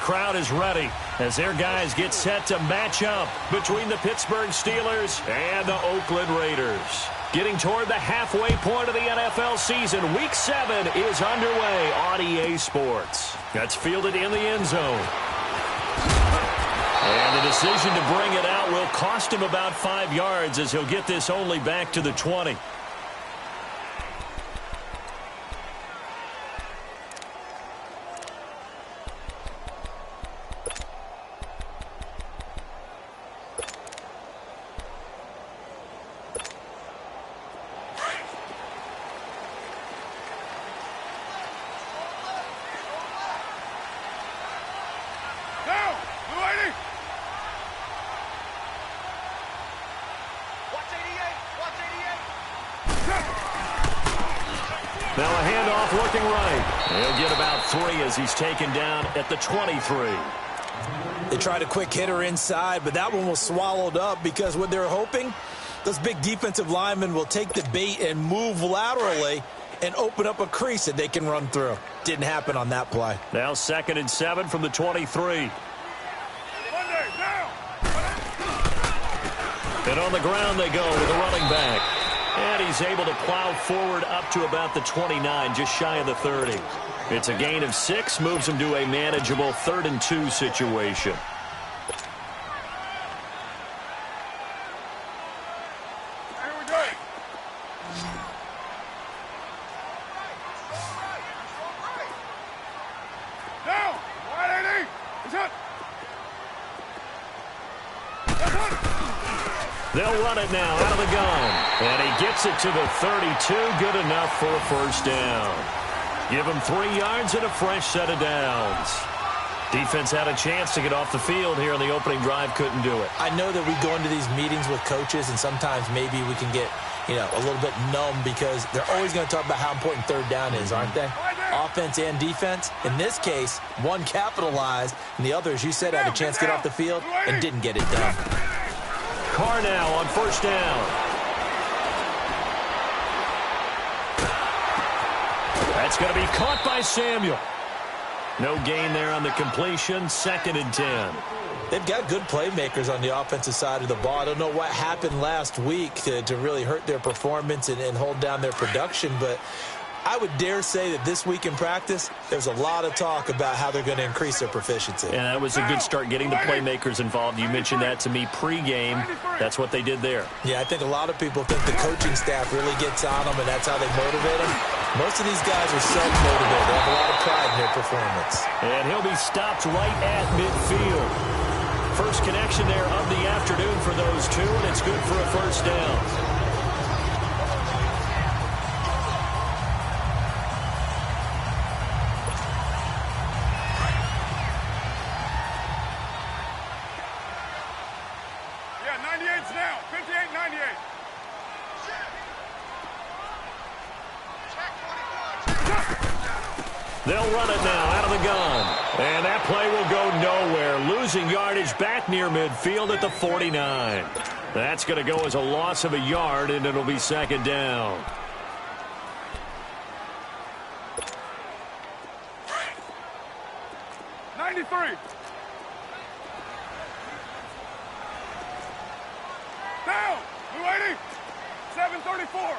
crowd is ready as their guys get set to match up between the Pittsburgh Steelers and the Oakland Raiders. Getting toward the halfway point of the NFL season, Week 7 is underway on EA Sports. That's fielded in the end zone. And the decision to bring it out will cost him about 5 yards as he'll get this only back to the 20. Now a handoff looking right. He'll get about 3 as he's taken down at the 23. They tried a quick hitter inside, but that one was swallowed up because what they're hoping, those big defensive linemen will take the bait and move laterally and open up a crease that they can run through. Didn't happen on that play. Now 2nd and 7 from the 23. And on the ground they go with the running back. And he's able to plow forward up to about the 29, just shy of the 30. It's a gain of 6, moves him to a manageable 3rd and 2 situation. Here we go. Down. Wide 80. He's hit. That's it. They'll run it now out of the gun. And he gets it to the 32. Good enough for a first down. Give him 3 yards and a fresh set of downs. Defense had a chance to get off the field here on the opening drive. Couldn't do it. I know that we go into these meetings with coaches, and sometimes maybe we can get, a little bit numb because they're always going to talk about how important 3rd down is, aren't they? Offense and defense. In this case, one capitalized, and the other, as you said, had a chance to get off the field and didn't get it done. Carr now on first down. That's going to be caught by Samuel. No gain there on the completion. 2nd and 10. They've got good playmakers on the offensive side of the ball. I don't know what happened last week to really hurt their performance and hold down their production, but I would dare say that this week in practice, there's a lot of talk about how they're going to increase their proficiency. And that was a good start getting the playmakers involved. You mentioned that to me pregame. That's what they did there. Yeah, I think a lot of people think the coaching staff really gets on them, and that's how they motivate them. Most of these guys are self-motivated. They have a lot of pride in their performance. And he'll be stopped right at midfield. First connection there of the afternoon for those two, and it's good for a first down. They'll run it now out of the gun. And that play will go nowhere. Losing yardage back near midfield at the 49. That's going to go as a loss of a yard, and it'll be 2nd down. Down. 280. 734.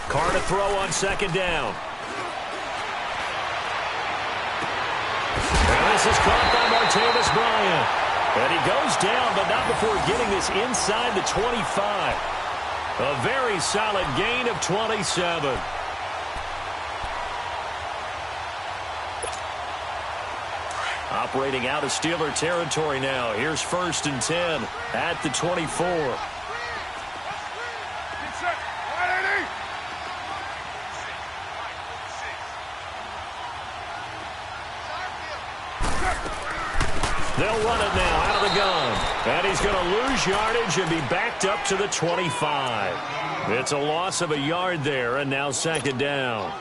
Carr to throw on 2nd down. And this is caught by Martavis Bryant. And he goes down, but not before getting this inside the 25. A very solid gain of 27. Operating out of Steeler territory now. Here's 1st and 10 at the 24. They'll run it now out of the gun. And he's going to lose yardage and be backed up to the 25. It's a loss of a yard there, and now 2nd down.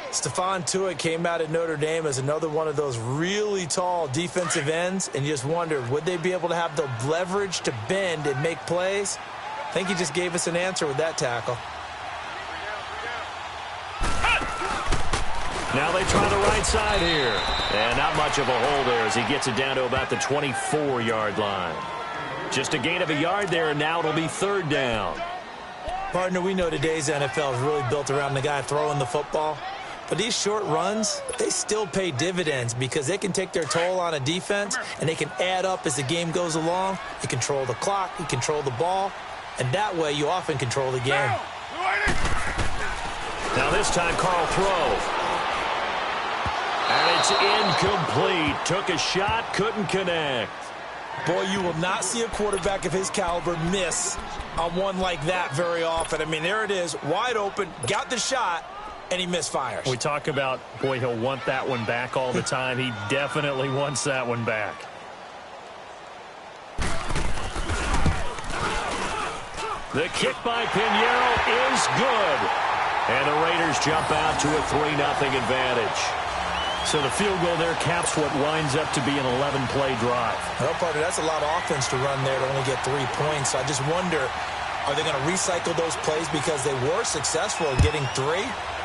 Stephon Tuitt came out of Notre Dame as another one of those really tall defensive ends, and you just wondered, would they be able to have the leverage to bend and make plays? I think he just gave us an answer with that tackle. Now they try the right side here. And not much of a hole there as he gets it down to about the 24-yard line. Just a gain of a yard there, and now it'll be third down. Partner, we know today's NFL is really built around the guy throwing the football. But these short runs, they still pay dividends because they can take their toll on a defense, and they can add up as the game goes along. You control the clock, you control the ball, and that way you often control the game. Now this time, Carl throws. And it's incomplete. Took a shot, couldn't connect. Boy, you will not see a quarterback of his caliber miss on one like that very often. I mean, there it is, wide open, got the shot, and he misfires. We talk about, boy, he'll want that one back all the time. He definitely wants that one back. The kick by Pinheiro is good. And the Raiders jump out to a 3-0 advantage. So the field goal there caps what winds up to be an 11-play drive. Well, partner, that's a lot of offense to run there to only get 3 points. So I just wonder, are they going to recycle those plays because they were successful in getting 3?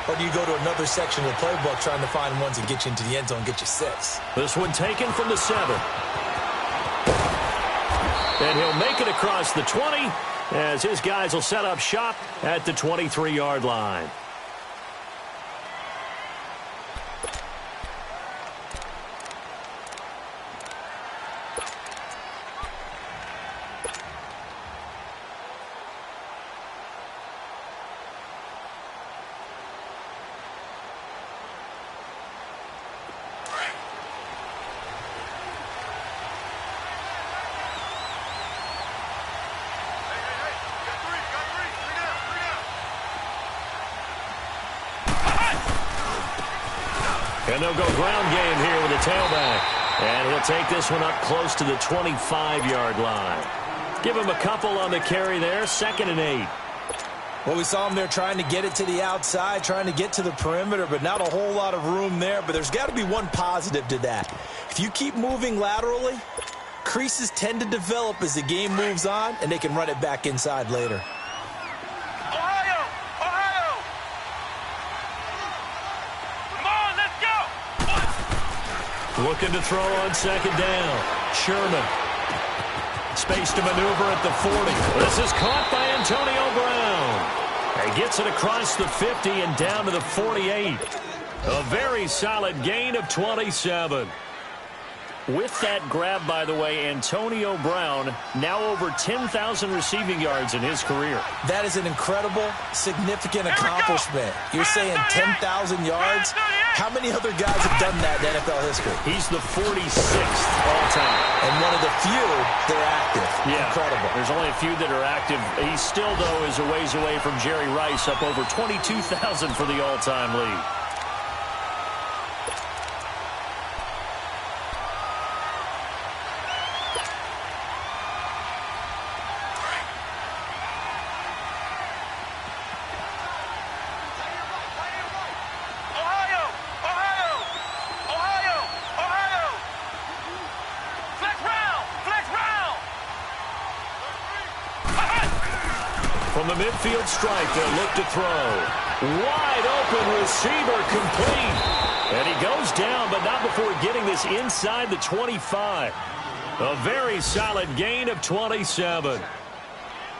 Or do you go to another section of the playbook trying to find ones that get you into the end zone and get you 6? This one taken from the 7. And he'll make it across the 20 as his guys will set up shop at the 23-yard line. And they'll go ground game here with a tailback. And he'll take this one up close to the 25-yard line. Give him a couple on the carry there. 2nd and 8. Well, we saw him there trying to get it to the outside, trying to get to the perimeter, but not a whole lot of room there. But there's got to be one positive to that. If you keep moving laterally, creases tend to develop as the game moves on, and they can run it back inside later. Looking to throw on 2nd down. Sherman. Space to maneuver at the 40. This is caught by Antonio Brown. He gets it across the 50 and down to the 48. A very solid gain of 27. With that grab, by the way, Antonio Brown now over 10,000 receiving yards in his career. That is an incredible, significant accomplishment. You're saying 10,000 yards? How many other guys have done that in NFL history? He's the 46th all-time. And one of the few that are active. Yeah, incredible. There's only a few that are active. He still, though, is a ways away from Jerry Rice, up over 22,000 for the all-time lead. From the midfield stripe, they'll look to throw. Wide open receiver complete. And he goes down, but not before getting this inside the 25. A very solid gain of 27.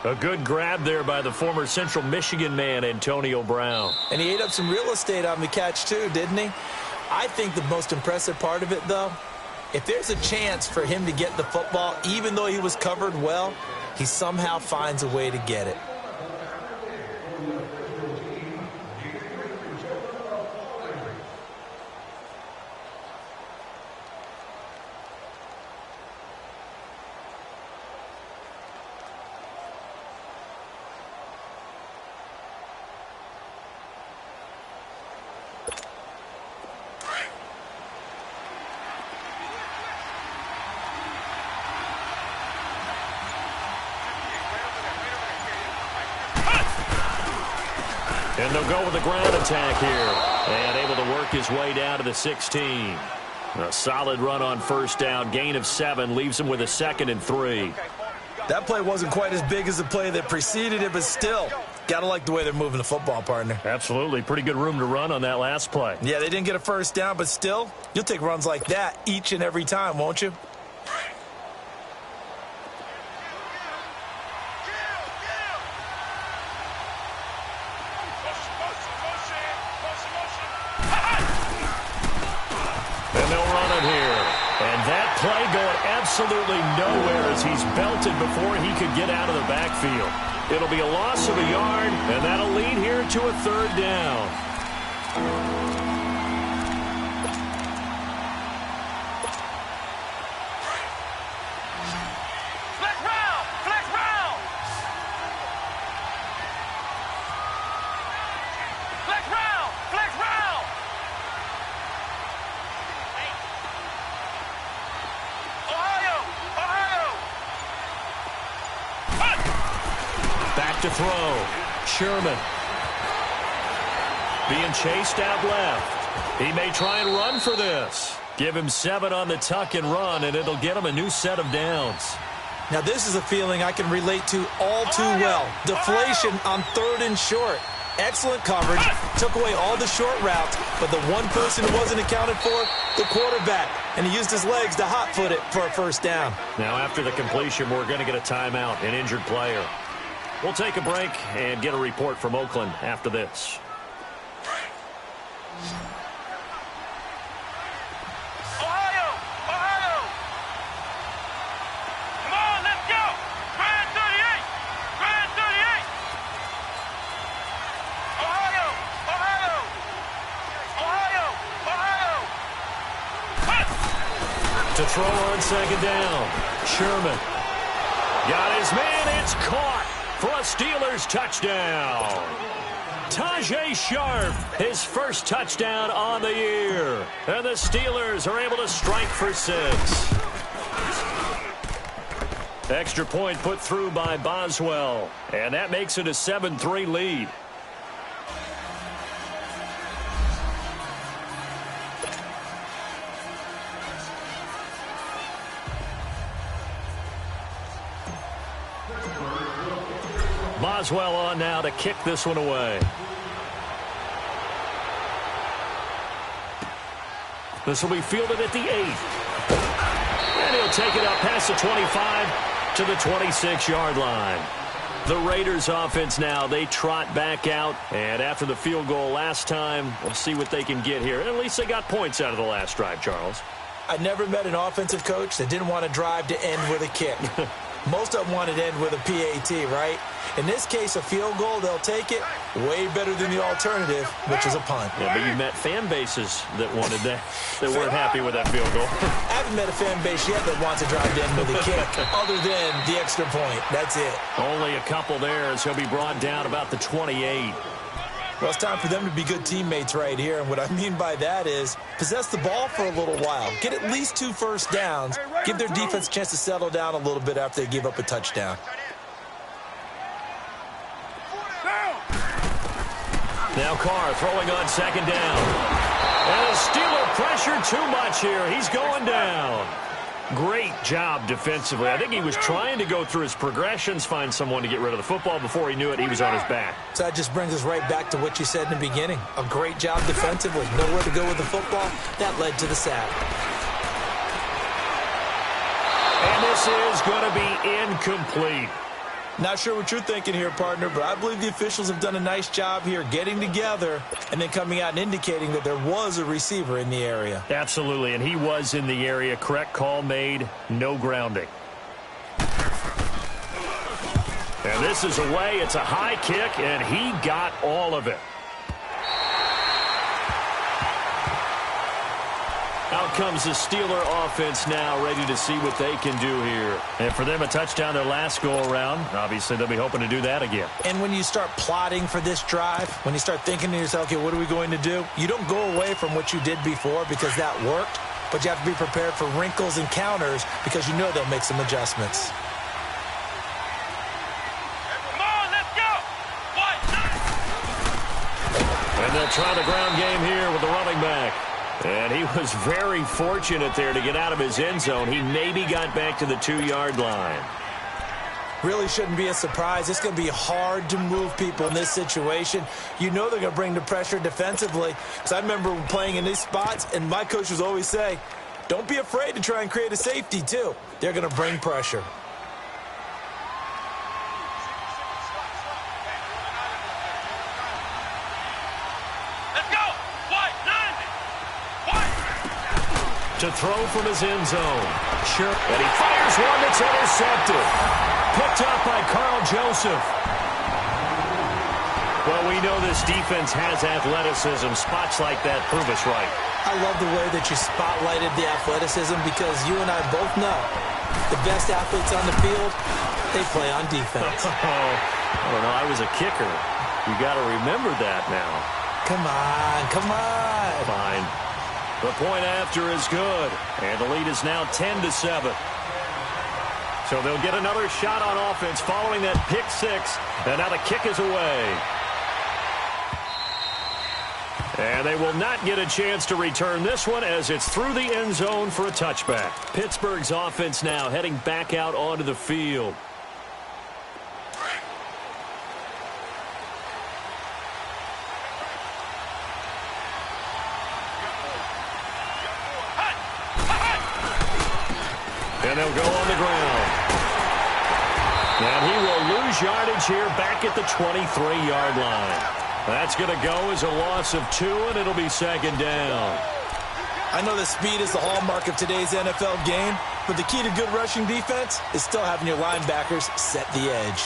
A good grab there by the former Central Michigan man, Antonio Brown. And he ate up some real estate on the catch, too, didn't he? I think the most impressive part of it, though, if there's a chance for him to get the football, even though he was covered well, he somehow finds a way to get it. And they'll go with the ground attack here. And able to work his way down to the 16. A solid run on 1st down. Gain of 7 leaves him with a 2nd and 3. That play wasn't quite as big as the play that preceded it, but still, Gotta like the way they're moving the football, partner. Absolutely. Pretty good room to run on that last play. Yeah, they didn't get a first down, but still, you'll take runs like that each and every time, won't you? And they'll run it here. And that play going absolutely nowhere as he's belted before he could get out of the backfield. It'll be a loss of a yard, and that'll lead here to a third down. To throw. Sherman. Being chased out left. He may try and run for this. Give him 7 on the tuck and run, and it'll get him a new set of downs. Now, this is a feeling I can relate to all too well. Deflation on 3rd and short. Excellent coverage. Took away all the short routes, but the one person who wasn't accounted for, the quarterback. And he used his legs to hot-foot it for a first down. Now, after the completion, we're going to get a timeout, an injured player. We'll take a break and get a report from Oakland after this. Ohio! Ohio! Come on, let's go! Grand 38! Grand 38! Ohio! Ohio! Ohio! Ohio! To throw on 2nd down. Sherman. Got his man. It's caught. For a Steelers touchdown. Tajae Sharpe, his first touchdown on the year. And the Steelers are able to strike for 6. Extra point put through by Boswell. And that makes it a 7-3 lead. Boswell on now to kick this one away. This will be fielded at the 8. And he'll take it up past the 25 to the 26-yard line. The Raiders offense now, they trot back out. And after the field goal last time, we'll see what they can get here. At least they got points out of the last drive, Charles. I never met an offensive coach that didn't want to drive to end with a kick. Most of them want to end with a PAT, right? In this case, a field goal, they'll take it. Way better than the alternative, which is a punt. Yeah, but you met fan bases that wanted that, that weren't happy with that field goal. I haven't met a fan base yet that wants to drive to end with a kick, other than the extra point. That's it. Only a couple there as he'll be brought down about the 28. Well, it's time for them to be good teammates right here. And what I mean by that is possess the ball for a little while. Get at least 2 first downs. Give their defense a chance to settle down a little bit after they give up a touchdown. Now Carr throwing on 2nd down. And the Steeler pressure too much here. He's going down. Great job defensively. I think he was trying to go through his progressions, find someone to get rid of the football. Before he knew it, he was on his back. So that just brings us right back to what you said in the beginning. A great job defensively. Nowhere to go with the football. That led to the sack. And this is going to be incomplete. Not sure what you're thinking here, partner, but I believe the officials have done a nice job here getting together and then coming out and indicating that there was a receiver in the area. Absolutely, and he was in the area. Correct call made, no grounding. And this is away. It's a high kick, and he got all of it. Out comes the Steeler offense now, ready to see what they can do here. And for them, a touchdown their last go-around. Obviously, they'll be hoping to do that again. And when you start plotting for this drive, when you start thinking to yourself, okay, what are we going to do? You don't go away from what you did before because that worked, but you have to be prepared for wrinkles and counters because you know they'll make some adjustments. Come on, let's go! And they'll try the ground game here with the running back. And he was very fortunate there to get out of his end zone. He maybe got back to the 2-yard line. really shouldn't be a surprise. It's going to be hard to move people in this situation. You know they're going to bring the pressure defensively. Because I remember playing in these spots, and my coaches always say, don't be afraid to try and create a safety, too. They're going to bring pressure. To throw from his end zone. Sure. And he fires one that's intercepted. Picked up by Carl Joseph. Well, we know this defense has athleticism. Spots like that prove us right. I love the way that you spotlighted the athleticism because you and I both know the best athletes on the field, they play on defense. I don't know. I was a kicker. You got to remember that now. Come on, come on. Fine. The point after is good, and the lead is now 10-7. So they'll get another shot on offense following that pick six, and now the kick is away. And they will not get a chance to return this one as it's through the end zone for a touchback. Pittsburgh's offense now heading back out onto the field. And they'll go on the ground. And he will lose yardage here back at the 23-yard line. That's going to go as a loss of 2, and it'll be second down. I know that speed is the hallmark of today's NFL game, but the key to good rushing defense is still having your linebackers set the edge.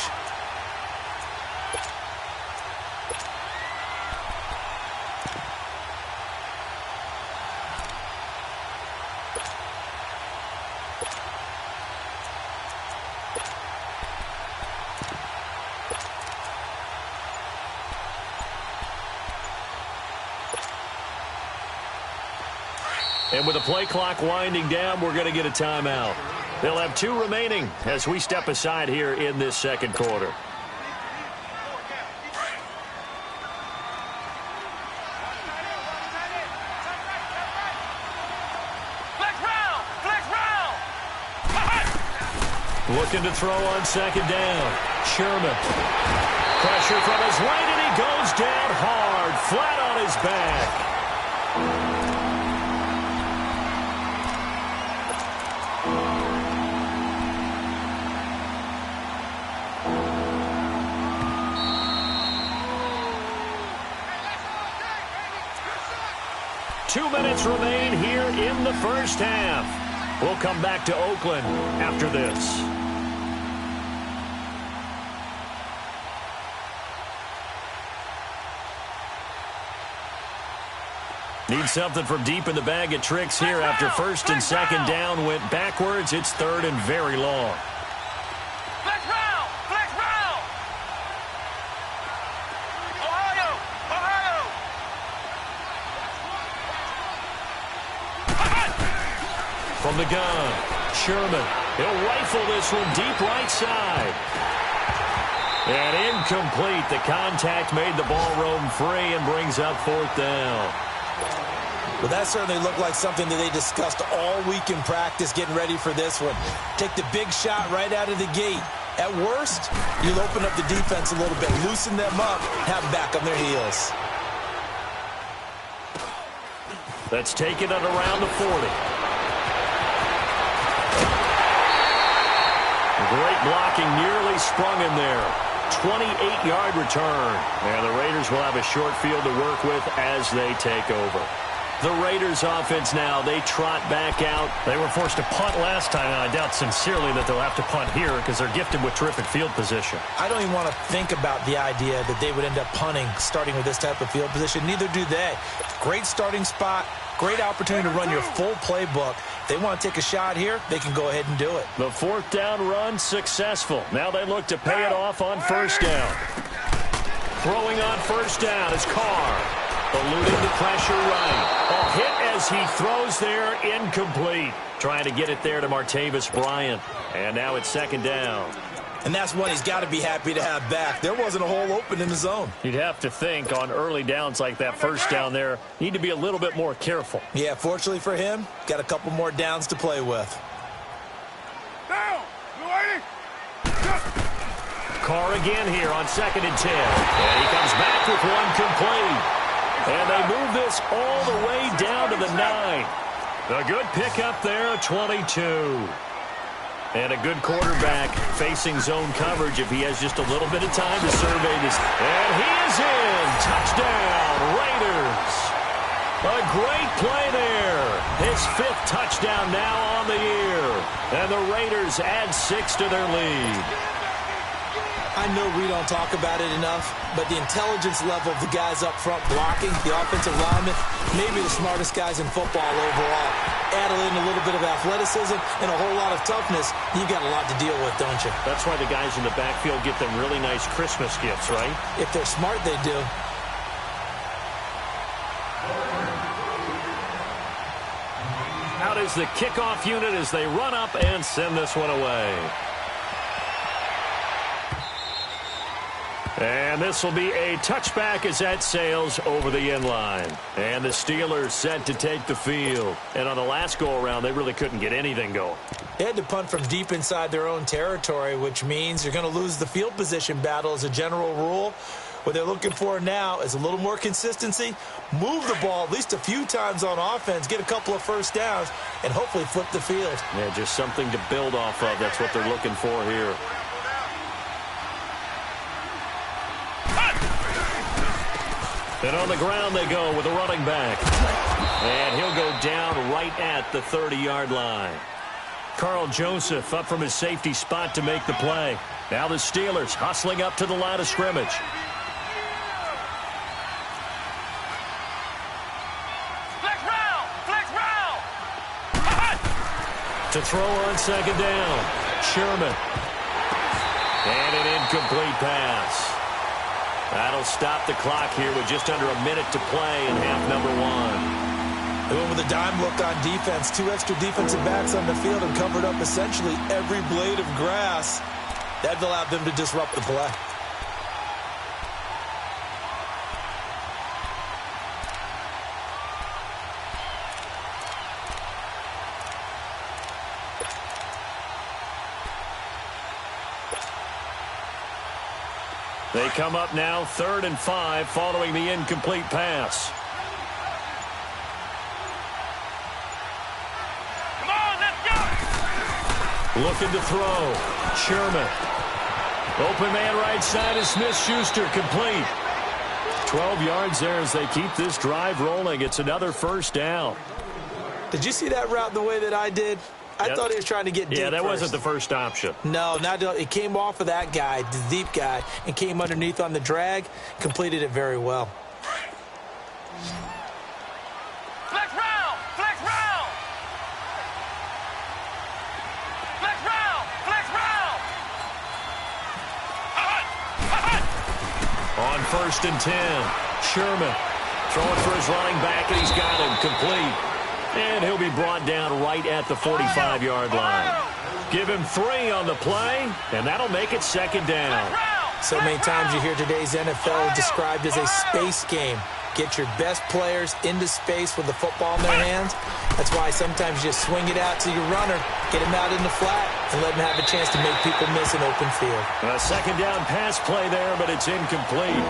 And with the play clock winding down, we're going to get a timeout. They'll have 2 remaining as we step aside here in this second quarter. Looking to throw on second down. Sherman. Pressure from his right, and he goes down hard, flat on his back. 2 minutes remain here in the first half. We'll come back to Oakland after this. Need something from deep in the bag of tricks here after first and second down went backwards. It's third and very long. From the gun, Sherman. He'll rifle this one deep right side. And incomplete. The contact made the ball roam free and brings up fourth down. Well, that certainly looked like something that they discussed all week in practice getting ready for this one. Take the big shot right out of the gate. At worst, you'll open up the defense a little bit, loosen them up, have them back on their heels. That's taken at around the 40. Great blocking, nearly sprung in there. 28-yard return. And the Raiders will have a short field to work with as they take over. The Raiders offense now, they trot back out. They were forced to punt last time, and I doubt sincerely that they'll have to punt here because they're gifted with terrific field position. I don't even want to think about the idea that they would end up punting starting with this type of field position. Neither do they. Great starting spot, great opportunity to run your full playbook. If they want to take a shot here, they can go ahead and do it. The fourth down run successful. Now they look to pay it off on first down. Throwing on first down is Carr. Eluding the pressure right. A hit as he throws there, incomplete. Trying to get it there to Martavis Bryant. And now it's second down. And that's one he's got to be happy to have back. There wasn't a hole open in the zone. You'd have to think on early downs like that first down there, need to be a little bit more careful. Yeah, fortunately for him, got a couple more downs to play with. Down! You ready? Carr again here on 2nd and 10. And he comes back with one complete. And they move this all the way down to the 9. A good pickup there, 22. And a good quarterback facing zone coverage if he has just a little bit of time to survey this. And he is in. Touchdown, Raiders. A great play there. His 5th touchdown now on the year. And the Raiders add 6 to their lead. I know we don't talk about it enough, but the intelligence level of the guys up front blocking, the offensive linemen, maybe the smartest guys in football overall. Add in a little bit of athleticism and a whole lot of toughness, you got a lot to deal with, don't you? That's why the guys in the backfield get them really nice Christmas gifts, right? If they're smart, they do. Out is the kickoff unit as they run up and send this one away. And this will be a touchback as that sails over the end line. And the Steelers set to take the field. And on the last go-around, they really couldn't get anything going. They had to punt from deep inside their own territory, which means you're going to lose the field position battle as a general rule. What they're looking for now is a little more consistency, move the ball at least a few times on offense, get a couple of first downs, and hopefully flip the field. Yeah, just something to build off of. That's what they're looking for here. And on the ground they go with a running back. And he'll go down right at the 30-yard line. Carl Joseph up from his safety spot to make the play. Now the Steelers hustling up to the line of scrimmage. Flex round! Flex round! To throw on 2nd down. Sherman. And an incomplete pass. That'll stop the clock here with just under a minute to play in half number 1. They went with a dime look on defense. 2 extra defensive backs on the field and covered up essentially every blade of grass. That allowed them to disrupt the play. They come up now 3rd and 5 following the incomplete pass. Come on, let's go! Looking to throw. Sherman. Open man right side is Smith-Schuster, complete. 12 yards there as they keep this drive rolling. It's another first down. Did you see that route the way that I did? I thought he was trying to get deep. Yeah, that first. wasn't the first option. No, it came off of that guy, the deep guy, and came underneath on the drag, completed it very well. Flex round! Flex round! Flex round! Flex round! On 1st and 10, Sherman throwing for his running back, and he's got him complete. And he'll be brought down right at the 45-yard line. Give him 3 on the play, and that'll make it 2nd down. So many times you hear today's NFL described as a space game. Get your best players into space with the football in their hands. That's why sometimes you just swing it out to your runner, get him out in the flat, and let him have a chance to make people miss an open field. A 2nd down pass play there, but it's incomplete.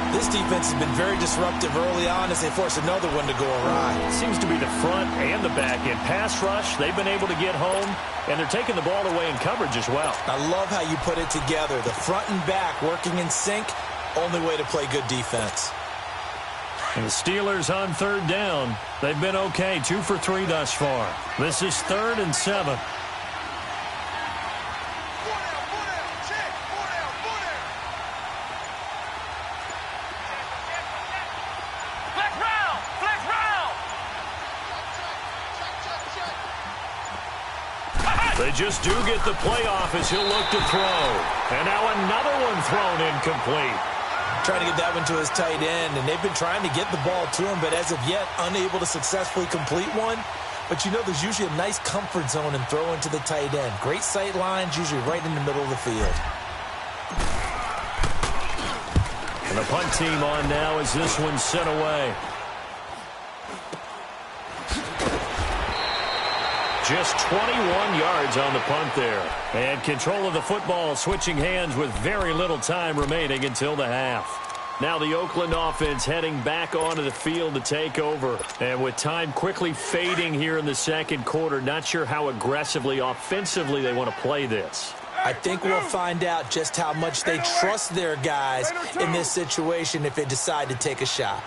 This defense has been very disruptive early on as they force another one to go awry. It seems to be the front and the back end. Pass rush, they've been able to get home, and they're taking the ball away in coverage as well. I love how you put it together. The front and back working in sync, only way to play good defense. And the Steelers on 3rd down. They've been okay, 2 for 3 thus far. This is 3rd and 7. They just do get the playoff as he'll look to throw. And now another one thrown incomplete. Trying to get that one to his tight end, and they've been trying to get the ball to him, but as of yet, unable to successfully complete one. But you know there's usually a nice comfort zone in throwing to the tight end. Great sight lines, usually right in the middle of the field. And the punt team on now as this one's sent away. Just 21 yards on the punt there. And control of the football switching hands with very little time remaining until the half. Now the Oakland offense heading back onto the field to take over. And with time quickly fading here in the second quarter, not sure how aggressively, offensively they want to play this. I think we'll find out just how much they trust their guys in this situation if they decide to take a shot.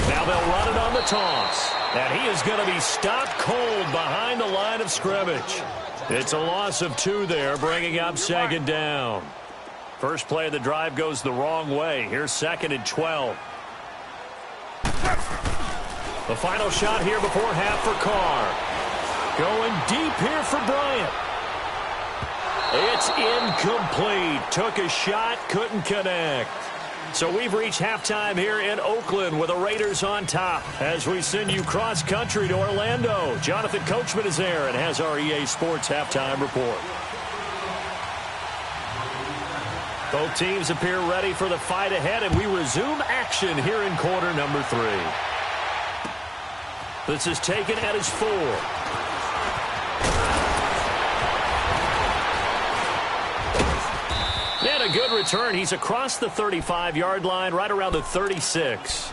Now they'll run it on the toss. And he is going to be stopped cold behind the line of scrimmage. It's a loss of 2 there, bringing up second down. First play of the drive goes the wrong way. Here's 2nd and 12. The final shot here before half for Carr. Going deep here for Bryant. It's incomplete. Took a shot, couldn't connect. So we've reached halftime here in Oakland with the Raiders on top. As we send you cross-country to Orlando, Jonathan Coachman is there and has our EA Sports halftime report. Both teams appear ready for the fight ahead, and we resume action here in quarter number 3. This is taken at his 4. And a good return. He's across the 35-yard line, right around the 36.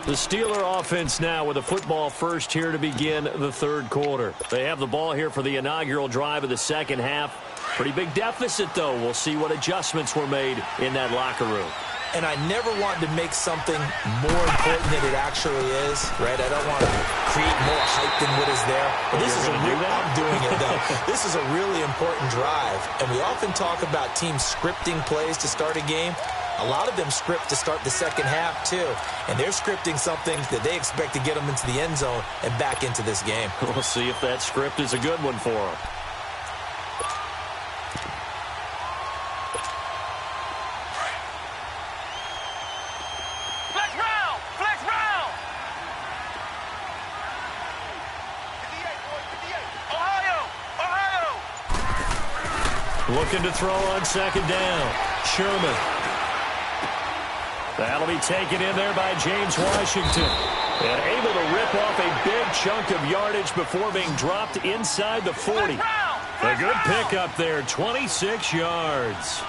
The Steeler offense now with a football first here to begin the third quarter. They have the ball here for the inaugural drive of the second half. Pretty big deficit, though. We'll see what adjustments were made in that locker room. And I never want to make something more important than it actually is, right? I don't want to create more hype than what is there. But this is I'm doing it, though. This is a really important drive. And we often talk about teams scripting plays to start a game. A lot of them script to start the second half, too. And they're scripting something that they expect to get them into the end zone and back into this game. We'll see if that script is a good one for them. Looking to throw on second down. Sherman. That'll be taken in there by James Washington. And able to rip off a big chunk of yardage before being dropped inside the 40. A good pickup there, 26 yards.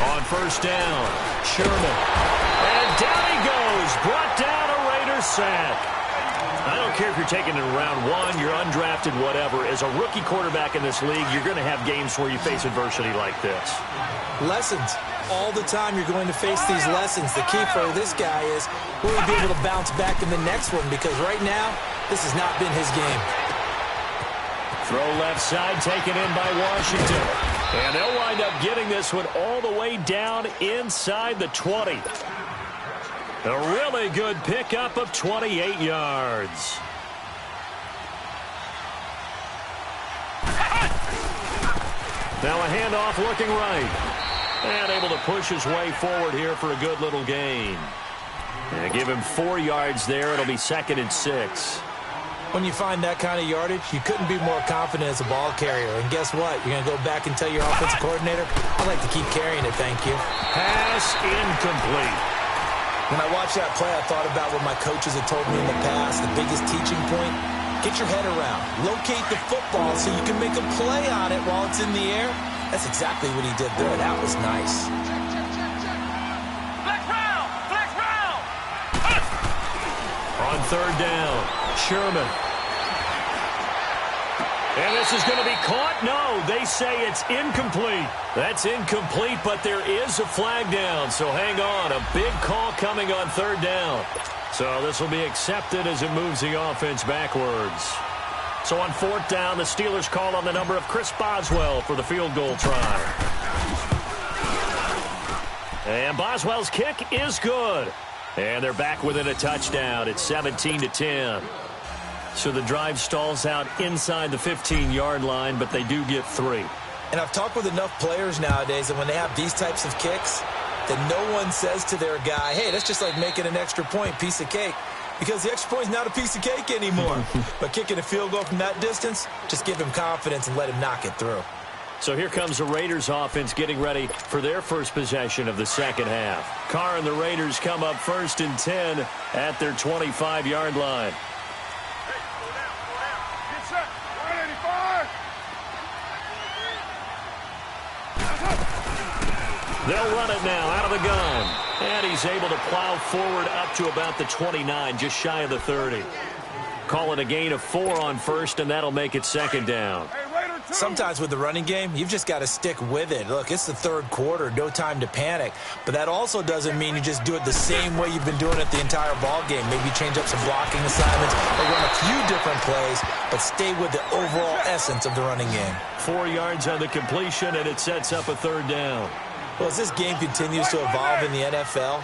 On first down, Sherman. And down he goes. Brought down a Raiders sack. I don't care if you're taking it in round 1, you're undrafted, whatever. As a rookie quarterback in this league, you're going to have games where you face adversity like this. Lessons. All the time you're going to face these lessons. The key for this guy is will he be able to bounce back in the next one? Because right now, this has not been his game. Throw left side taken in by Washington. And they'll wind up getting this one all the way down inside the 20. A really good pickup of 28 yards. Now a handoff looking right. And able to push his way forward here for a good little gain. And give him 4 yards there. It'll be 2nd and 6. When you find that kind of yardage, you couldn't be more confident as a ball carrier. And guess what? You're going to go back and tell your offensive coordinator, I'd like to keep carrying it, thank you. Pass incomplete. When I watched that play, I thought about what my coaches had told me in the past. The biggest teaching point, get your head around. Locate the football so you can make a play on it while it's in the air. That's exactly what he did there. That was nice. Flex round! On third down, Sherman. And this is going to be caught? No, they say it's incomplete. That's incomplete, but there is a flag down, so hang on. A big call coming on third down. So this will be accepted as it moves the offense backwards. So on fourth down, the Steelers call on the number of Chris Boswell for the field goal try. And Boswell's kick is good. And they're back within a touchdown. It's 17-10. So the drive stalls out inside the 15-yard line, but they do get 3. And I've talked with enough players nowadays that when they have these types of kicks, that no one says to their guy, hey, that's just like making an extra point, piece of cake. Because the extra point is not a piece of cake anymore. But kicking a field goal from that distance, just give him confidence and let him knock it through. So here comes the Raiders offense getting ready for their first possession of the second half. Carr and the Raiders come up 1st and 10 at their 25-yard line. Hey, slow down, slow down. Get set. 185. They'll run it now out of the gun. And he's able to plow forward up to about the 29, just shy of the 30. Call it a gain of 4 on first, and that'll make it second down. Sometimes with the running game, you've just got to stick with it. Look, it's the third quarter, no time to panic. But that also doesn't mean you just do it the same way you've been doing it the entire ball game. Maybe change up some blocking assignments or run a few different plays, but stay with the overall essence of the running game. 4 yards on the completion, and it sets up a third down. Well, as this game continues to evolve in the NFL,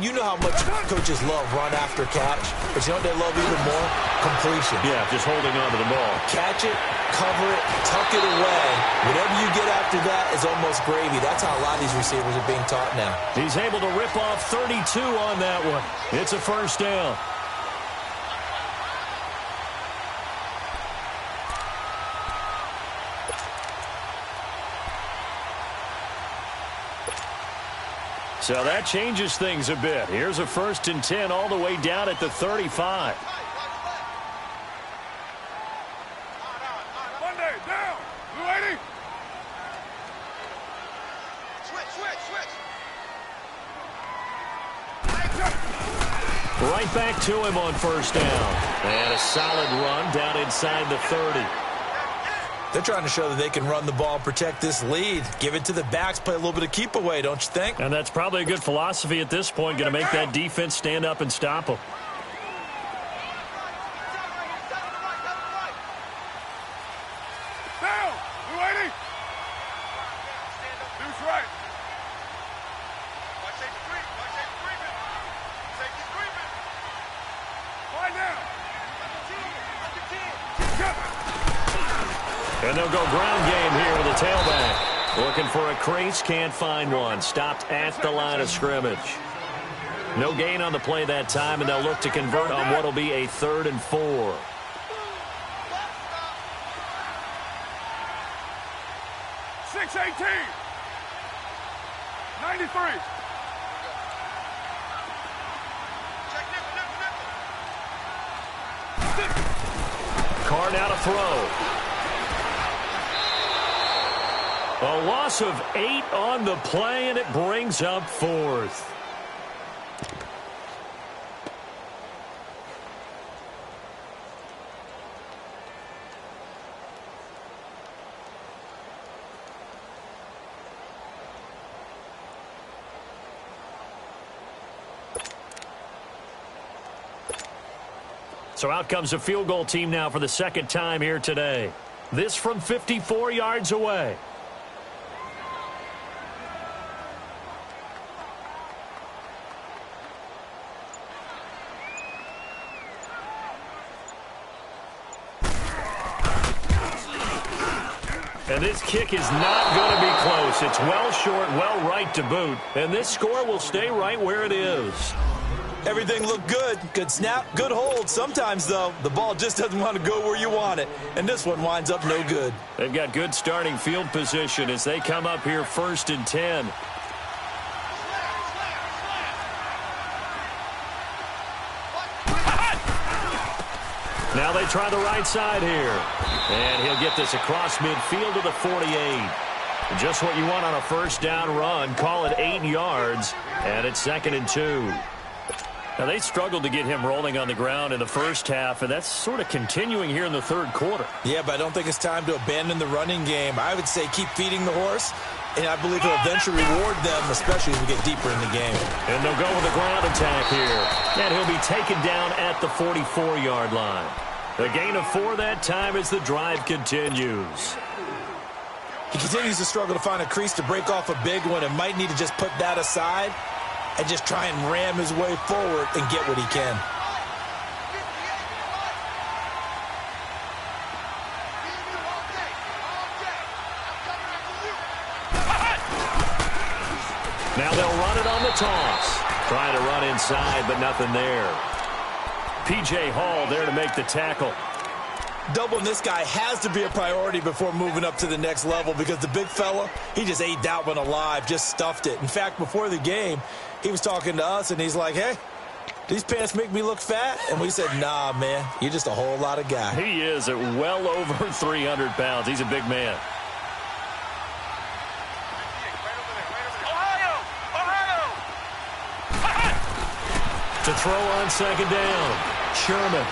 you know how much coaches love run after catch, but you know what they love even more? Completion. Yeah, just holding on to the ball. Catch it, cover it, tuck it away. Whatever you get after that is almost gravy. That's how a lot of these receivers are being taught now. He's able to rip off 32 on that one. It's a first down. So that changes things a bit. Here's a 1st and 10 all the way down at the 35. Monday, down. Blue 80. Switch. Right back to him on first down. And a solid run down inside the 30. They're trying to show that they can run the ball and protect this lead. Give it to the backs, play a little bit of keep away, don't you think? And that's probably a good philosophy at this point, going to make that defense stand up and stop them. Down. Blue 80. Deuce right. Watch safety creeping. Watch safety creeping. Safety creeping. Line down. And they'll go ground game here with a tailback. Looking for a crease, can't find one. Stopped at the line of scrimmage. No gain on the play that time, and they'll look to convert on what will be a 3rd and 4. Six 18. 93. Carr now to throw. A loss of 8 on the play, and it brings up 4th. So out comes a field goal team now for the second time here today. This from 54 yards away. And this kick is not going to be close. It's well short, well right to boot. And this score will stay right where it is. Everything looked good. Good snap, good hold. Sometimes, though, the ball just doesn't want to go where you want it. And this one winds up no good. They've got good starting field position as they come up here 1st and 10. Now they try the right side here. And he'll get this across midfield to the 48. Just what you want on a first down run. Call it 8 yards. And it's 2nd and 2. Now, they struggled to get him rolling on the ground in the first half, and that's sort of continuing here in the third quarter. Yeah, but I don't think it's time to abandon the running game. I would say keep feeding the horse, and I believe he'll eventually reward them, especially as we get deeper in the game. And they'll go with a ground attack here. And he'll be taken down at the 44-yard line. A gain of 4 that time as the drive continues. He continues to struggle to find a crease to break off a big one and might need to just put that aside and just try and ram his way forward and get what he can. Now they'll run it on the toss. Trying to run inside, but nothing there. P.J. Hall there to make the tackle. Doubling this guy has to be a priority before moving up to the next level because the big fella, he just ate that one alive, just stuffed it. In fact, before the game, he was talking to us, and he's like, hey, these pants make me look fat? And we said, nah, man, you're just a whole lot of guy. He is at well over 300 pounds. He's a big man. To throw on second down, Sherman.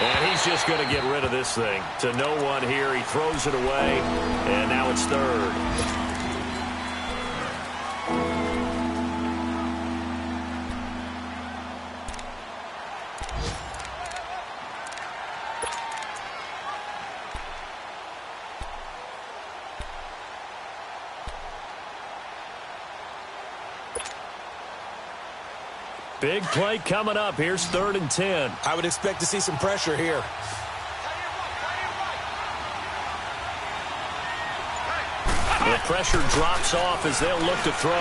And he's just going to get rid of this thing. To no one here, he throws it away, and now it's third. Big play coming up. Here's 3rd and 10. I would expect to see some pressure here. The pressure drops off as they'll look to throw.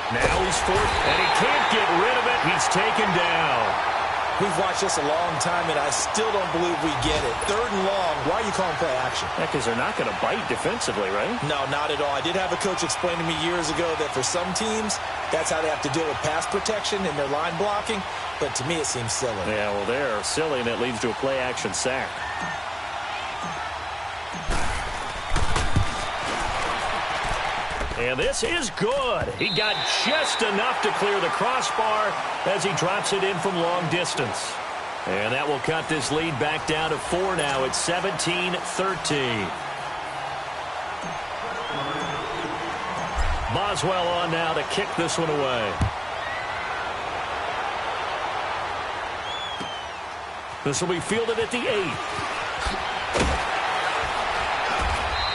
Now he's fourth, and he can't get rid of it. He's taken down. We've watched this a long time, and I still don't believe we get it. 3rd and long. Why are you calling play action? Yeah, because they're not going to bite defensively, right? No, not at all. I did have a coach explain to me years ago that for some teams, that's how they have to deal with pass protection and their line blocking. But to me, it seems silly. Yeah, well, they're silly, and it leads to a play action sack. And this is good. He got just enough to clear the crossbar as he drops it in from long distance. And that will cut this lead back down to 4 now. It's 17-13. Boswell on now to kick this one away. This will be fielded at the 8.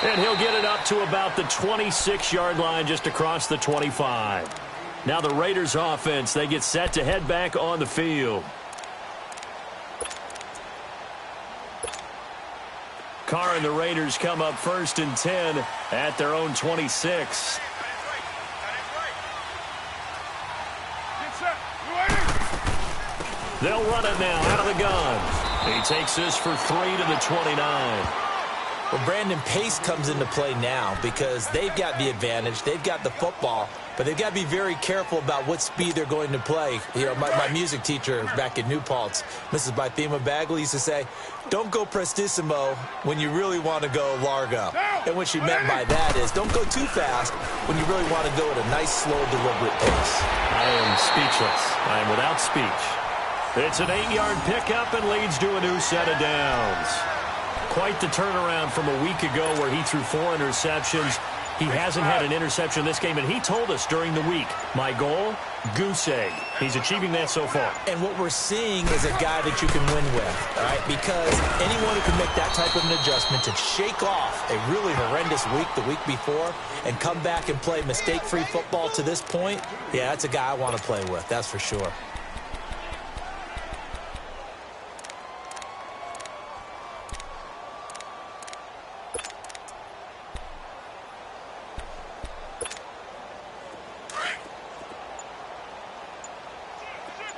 And he'll get it up to about the 26-yard line, just across the 25. Now the Raiders offense, they get set to head back on the field. Carr and the Raiders come up 1st and 10 at their own 26. They'll run it now out of the gun. He takes this for 3 to the 29. Well, Brandon, pace comes into play now because they've got the advantage. They've got the football, but they've got to be very careful about what speed they're going to play. You know, my music teacher back in New Paltz, Mrs. Bythema Bagley, used to say, don't go prestissimo when you really want to go largo. And what she meant by that is don't go too fast when you really want to go at a nice, slow, deliberate pace. I am speechless. I am without speech. It's an 8-yard pickup and leads to a new set of downs. Quite the turnaround from a week ago where he threw 4 interceptions. He hasn't had an interception this game, and he told us during the week, my goal, goose egg. He's achieving that so far. And what we're seeing is a guy that you can win with, all right? Because anyone who can make that type of an adjustment to shake off a really horrendous week the week before and come back and play mistake-free football to this point, yeah, that's a guy I want to play with, that's for sure.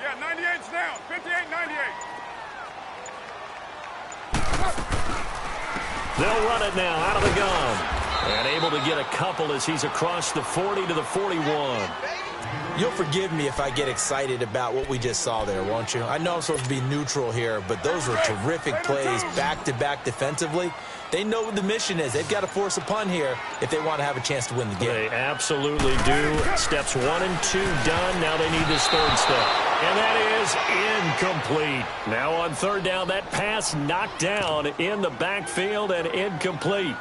Yeah, 98's down. 58, 98. They'll run it now out of the gun. And able to get a couple as he's across the 40 to the 41. You'll forgive me if I get excited about what we just saw there, won't you? I know I'm supposed to be neutral here, but those were terrific plays back-to-back defensively. They know what the mission is. They've got to force a punt here if they want to have a chance to win the game. They absolutely do. Steps 1 and 2 done. Now they need this 3rd step. And that is incomplete. Now on 3rd down, that pass knocked down in the backfield and incomplete.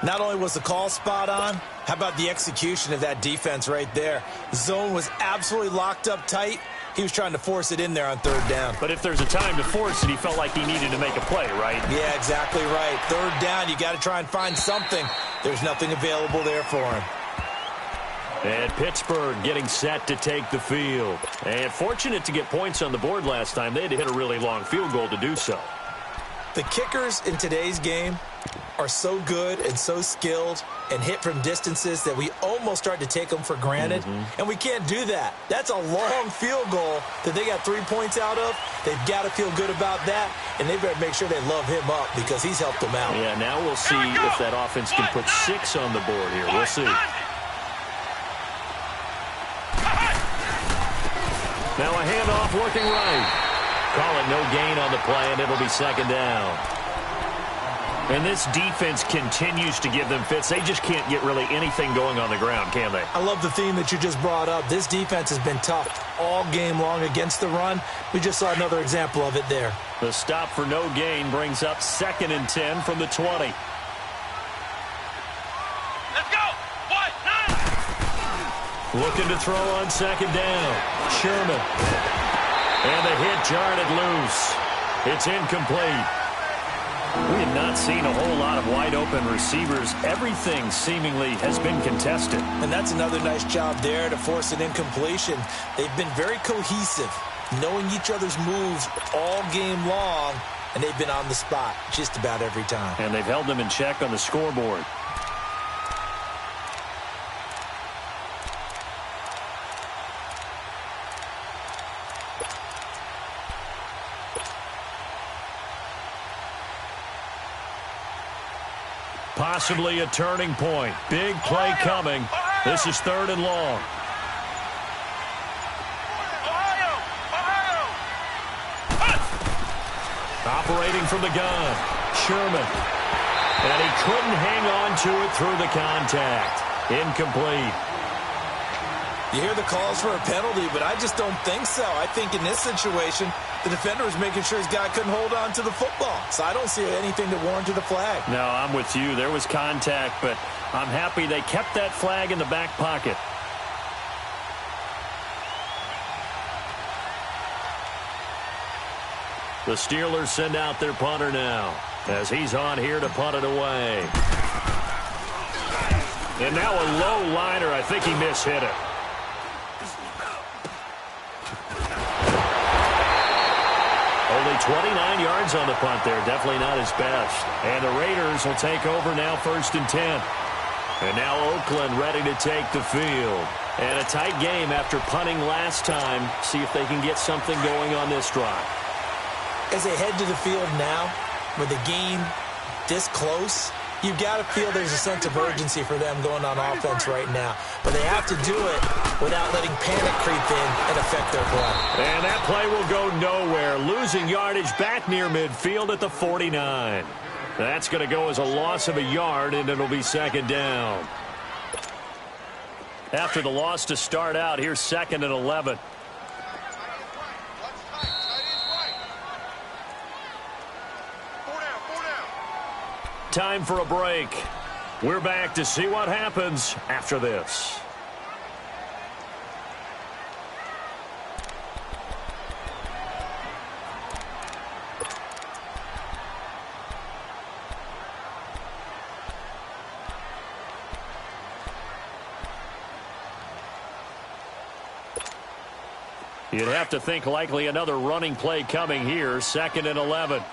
Not only was the call spot on, how about the execution of that defense right there? The zone was absolutely locked up tight. He was trying to force it in there on 3rd down. But if there's a time to force it, he felt like he needed to make a play, right? Yeah, exactly right. 3rd down, you got to try and find something. There's nothing available there for him. And Pittsburgh getting set to take the field. And fortunate to get points on the board last time. They had to hit a really long field goal to do so. The kickers in today's game, are so good and so skilled and hit from distances that we almost start to take them for granted, and we can't do that. That's a long field goal that they got 3 points out of. They've got to feel good about that, and they better make sure they love him up because he's helped them out. Yeah, now we'll see if that offense can put 6 on the board here. We'll see. Now a handoff looking right. Call it no gain on the play, and it'll be second down. And this defense continues to give them fits. They just can't get really anything going on the ground, can they? I love the theme that you just brought up. This defense has been tough all game long against the run. We just saw another example of it there. The stop for no gain brings up 2nd and 10 from the 20. Let's go. What? 9. Looking to throw on second down. Sherman. And the hit jarred it loose. It's incomplete. We have not seen a whole lot of wide-open receivers. Everything seemingly has been contested. And that's another nice job there to force an incompletion. They've been very cohesive, knowing each other's moves all game long, and they've been on the spot just about every time. And they've held them in check on the scoreboard. Possibly a turning point. Big play coming. This is 3rd and long. Operating from the gun. Sherman. And he couldn't hang on to it through the contact. Incomplete. You hear the calls for a penalty, but I just don't think so. I think in this situation, the defender was making sure his guy couldn't hold on to the football. So I don't see anything that warranted a flag. No, I'm with you. There was contact, but I'm happy they kept that flag in the back pocket. The Steelers send out their punter now as he's on here to punt it away. And now a low liner. I think he mishit it. Only 29 yards on the punt there. Definitely not his best. And the Raiders will take over now 1st and 10. And now Oakland ready to take the field. And a tight game after punting last time. See if they can get something going on this drive. As they head to the field now, with the game this close, you've got to feel there's a sense of urgency for them going on offense right now. But they have to do it without letting panic creep in and affect their play. And that play will go nowhere. Losing yardage back near midfield at the 49. That's going to go as a loss of a yard, and it'll be 2nd down. After the loss to start out, here's 2nd and 11. Time for a break. We're back to see what happens after this. You'd have to think likely another running play coming here. 2nd and 11.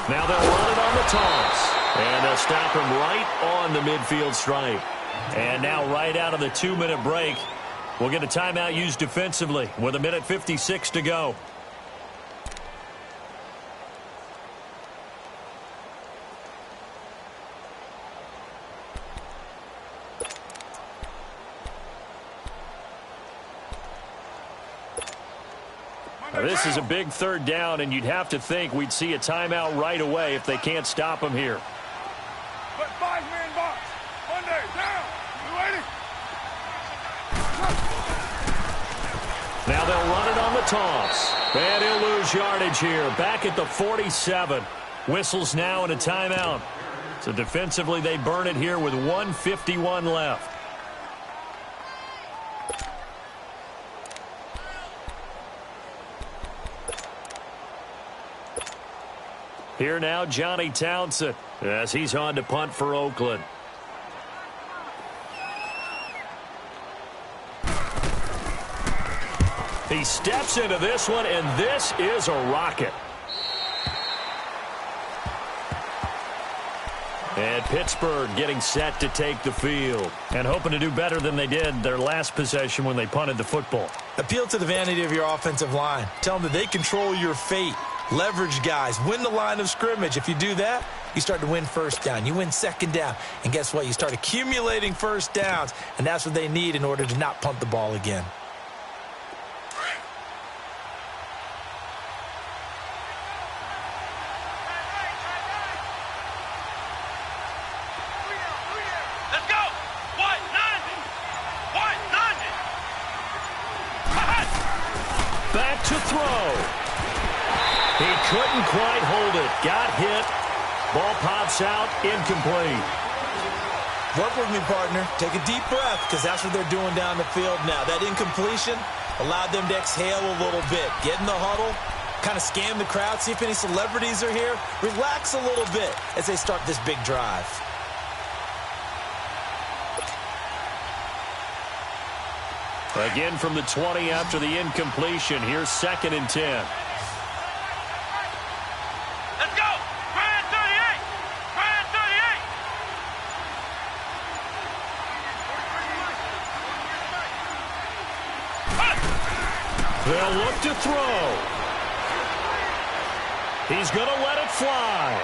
Now they'll run it on the toss. And they'll stop him right on the midfield stripe. And now right out of the 2-minute break, we'll get a timeout used defensively with 1:56 to go. Now, this is a big 3rd down, and you'd have to think we'd see a timeout right away if they can't stop him here. Put 5-man box. Monday, down. You waiting? Now they'll run it on the toss. And he'll lose yardage here. Back at the 47. Whistles now and a timeout. So defensively, they burn it here with 1:51 left. Here now, Johnny Townsend, as he's on to punt for Oakland. He steps into this one, and this is a rocket. And Pittsburgh getting set to take the field and hoping to do better than they did their last possession when they punted the football. Appeal to the vanity of your offensive line. Tell them that they control your fate. Leverage guys. Win the line of scrimmage. If you do that, you start to win first down. You win second down. And guess what? You start accumulating first downs. And that's what they need in order to not punt the ball again. Back to throw. He couldn't quite hold it. Got hit. Ball pops out. Incomplete. Work with me, partner. Take a deep breath, because that's what they're doing down the field now. That incompletion allowed them to exhale a little bit. Get in the huddle. Kind of scan the crowd. See if any celebrities are here. Relax a little bit as they start this big drive. Again from the 20 after the incompletion. Here's 2nd and 10. Let's go! Brand 38! Brand 38! They'll look to throw. He's going to let it fly.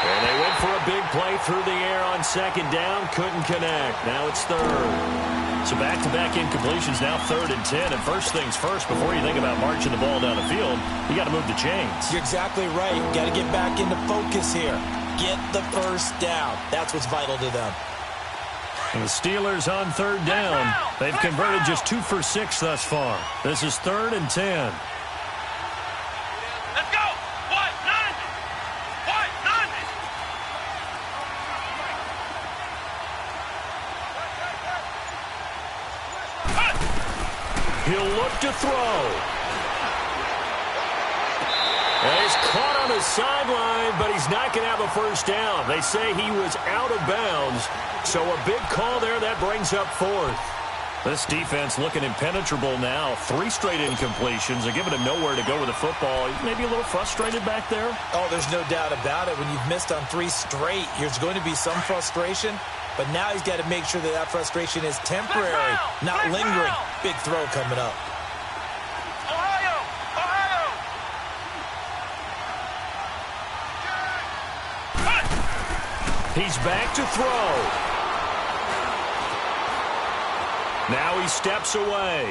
And they went for a big play through the air on 2nd down. Couldn't connect. Now it's 3rd. So back-to-back incompletions, now 3rd and 10. And first things first, before you think about marching the ball down the field, you got to move the chains. You're exactly right. Got to get back into focus here. Get the first down. That's what's vital to them. And the Steelers on 3rd down. They've converted just 2 for 6 thus far. This is 3rd and 10. Let's go! What? 90! What? 90! He'll look to throw. And he's caught on the sideline, but he's not going to have a first down. They say he was out of bounds, so a big call there. That brings up 4th. This defense looking impenetrable now. 3 straight incompletions. They're giving him nowhere to go with the football. Maybe a little frustrated back there. Oh, there's no doubt about it. When you've missed on 3 straight, there's going to be some frustration. But now he's got to make sure that that frustration is temporary, not lingering. Big throw coming up. Ohio! Ohio! He's back to throw. Now he steps away.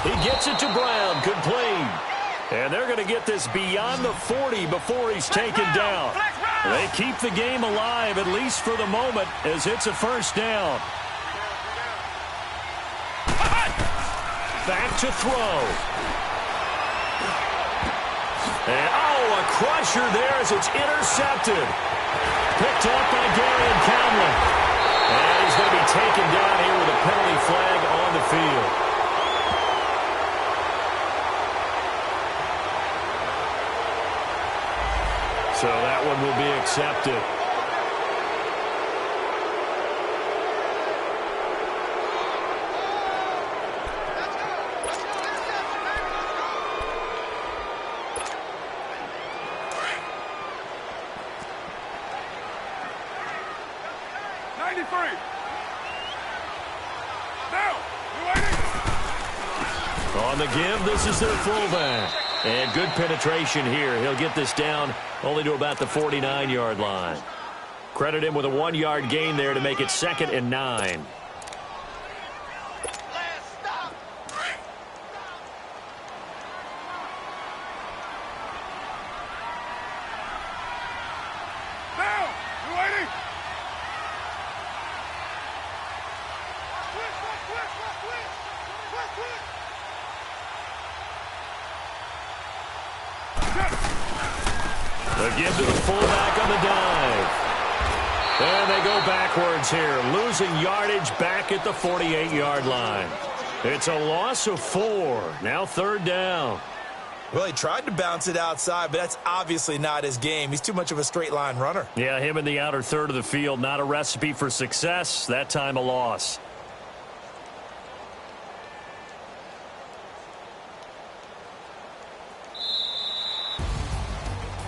He gets it to Brown, complete. And they're going to get this beyond the 40 before he's taken down. They keep the game alive, at least for the moment, as it's a first down. Back to throw. And, a crusher there as it's intercepted. Picked up by Darian Conley. And he's going to be taken down here with a penalty flag on the field. So that one will be accepted. On the give, this is their fullback. And good penetration here. He'll get this down only to about the 49-yard line. Credit him with a 1-yard gain there to make it 2nd and 9. Again to the fullback on the dive. And they go backwards here, losing yardage back at the 48-yard line. It's a loss of 4. Now 3rd down. Well, he tried to bounce it outside, but that's obviously not his game. He's too much of a straight-line runner. Yeah, him in the outer third of the field, not a recipe for success. That time a loss.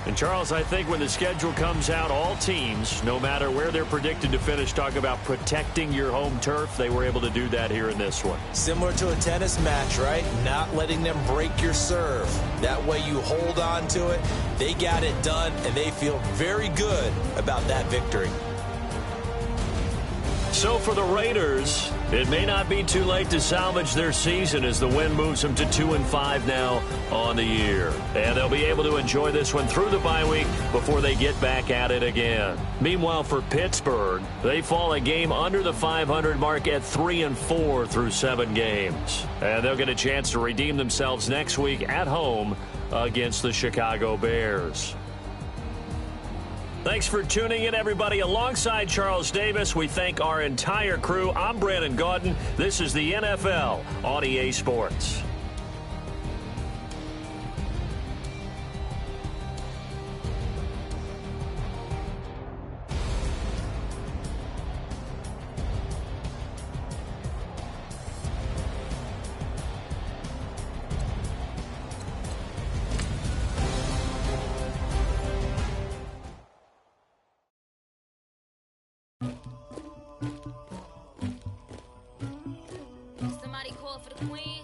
And, Charles, I think when the schedule comes out, all teams, no matter where they're predicted to finish, talk about protecting your home turf. They were able to do that here in this one. Similar to a tennis match, right? Not letting them break your serve. That way you hold on to it. They got it done, and they feel very good about that victory. So for the Raiders, it may not be too late to salvage their season as the win moves them to 2-5 now on the year. And they'll be able to enjoy this one through the bye week before they get back at it again. Meanwhile, for Pittsburgh, they fall a game under the 500 mark at 3-4 through 7 games. And they'll get a chance to redeem themselves next week at home against the Chicago Bears. Thanks for tuning in, everybody. Alongside Charles Davis, we thank our entire crew. I'm Brandon Gaudin. This is the NFL on EA Sports. Somebody call for the queen.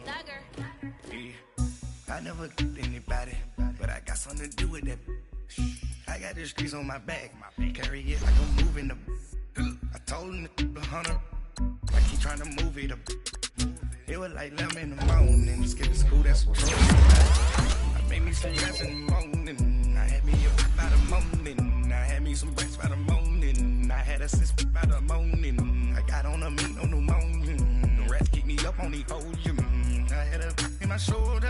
Dagger. I never killed anybody, but I got something to do with that. I got the streets on my back, carry it like I'm moving the. I told him the 100, like he trying to move it up. It was like 11 in the morning, just get to school, that's what I made me some rats in the morning. I had me up by the morning. I had me some breaks by the morning. I had a sis by the morning. I got on a meat on the morning. The rats keep me up on the podium. I had a in my shoulder.